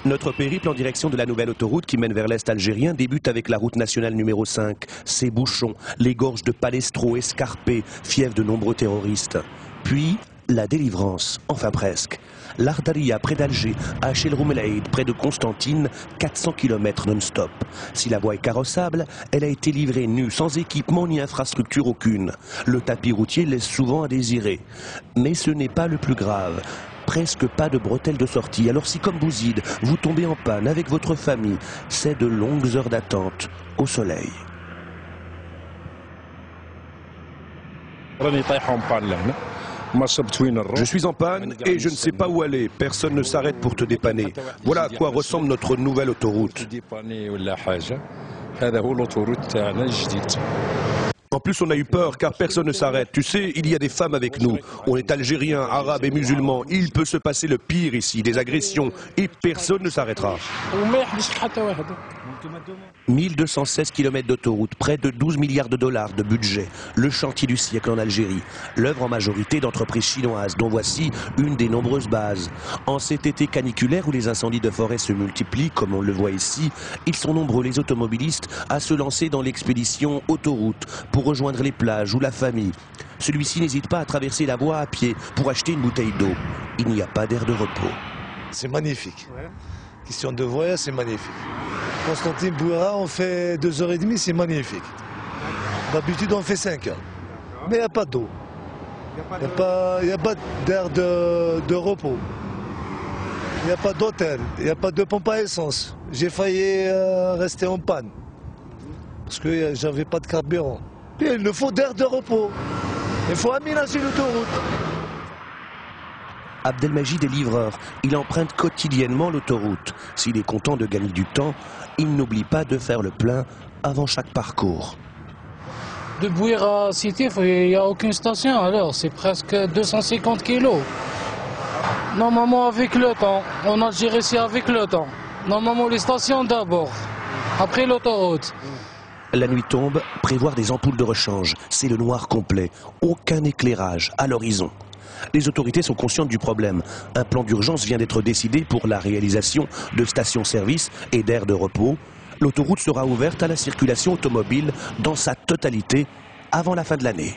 Notre périple en direction de la nouvelle autoroute qui mène vers l'Est algérien débute avec la route nationale numéro 5. Ses bouchons, les gorges de Palestro escarpées, fièvent de nombreux terroristes. Puis, la délivrance, enfin presque. L'Ardaria près d'Alger, à El Roumelaïd près de Constantine, 400 km non-stop. Si la voie est carrossable, elle a été livrée nue, sans équipement ni infrastructure aucune. Le tapis routier laisse souvent à désirer. Mais ce n'est pas le plus grave. Presque pas de bretelles de sortie. Alors si comme Bouzid, vous tombez en panne avec votre famille, c'est de longues heures d'attente au soleil. Je suis en panne et je ne sais pas où aller. Personne ne s'arrête pour te dépanner. Voilà à quoi ressemble notre nouvelle autoroute. En plus, on a eu peur car personne ne s'arrête. Tu sais, il y a des femmes avec nous. On est algériens, arabes et musulmans. Il peut se passer le pire ici, des agressions, et personne ne s'arrêtera. 1216 km d'autoroute, près de 12 milliards de dollars de budget. Le chantier du siècle en Algérie. L'œuvre en majorité d'entreprises chinoises, dont voici une des nombreuses bases. En cet été caniculaire où les incendies de forêt se multiplient, comme on le voit ici, ils sont nombreux les automobilistes à se lancer dans l'expédition autoroute pour rejoindre les plages ou la famille. Celui-ci n'hésite pas à traverser la voie à pied pour acheter une bouteille d'eau. Il n'y a pas d'air de repos. C'est magnifique. Question de voyage, c'est magnifique. Constantine Bouira, on fait 2h30, c'est magnifique. D'habitude, on fait 5 heures. Mais il n'y a pas d'eau. Il n'y a pas d'air de repos. Il n'y a pas d'hôtel. Il n'y a pas de pompe à essence. J'ai failli rester en panne. Parce que j'avais pas de carburant. Et il nous faut d'air de repos. Il faut aménager l'autoroute. Abdelmajid est livreur. Il emprunte quotidiennement l'autoroute. S'il est content de gagner du temps, il n'oublie pas de faire le plein avant chaque parcours. De Bouira à Sétif, il n'y a aucune station, alors c'est presque 250 kilos. Normalement avec le temps, en Algérie c'est avec le temps. Normalement les stations d'abord, après l'autoroute. La nuit tombe, prévoir des ampoules de rechange, c'est le noir complet. Aucun éclairage à l'horizon. Les autorités sont conscientes du problème. Un plan d'urgence vient d'être décidé pour la réalisation de stations-service et d'aires de repos. L'autoroute sera ouverte à la circulation automobile dans sa totalité avant la fin de l'année.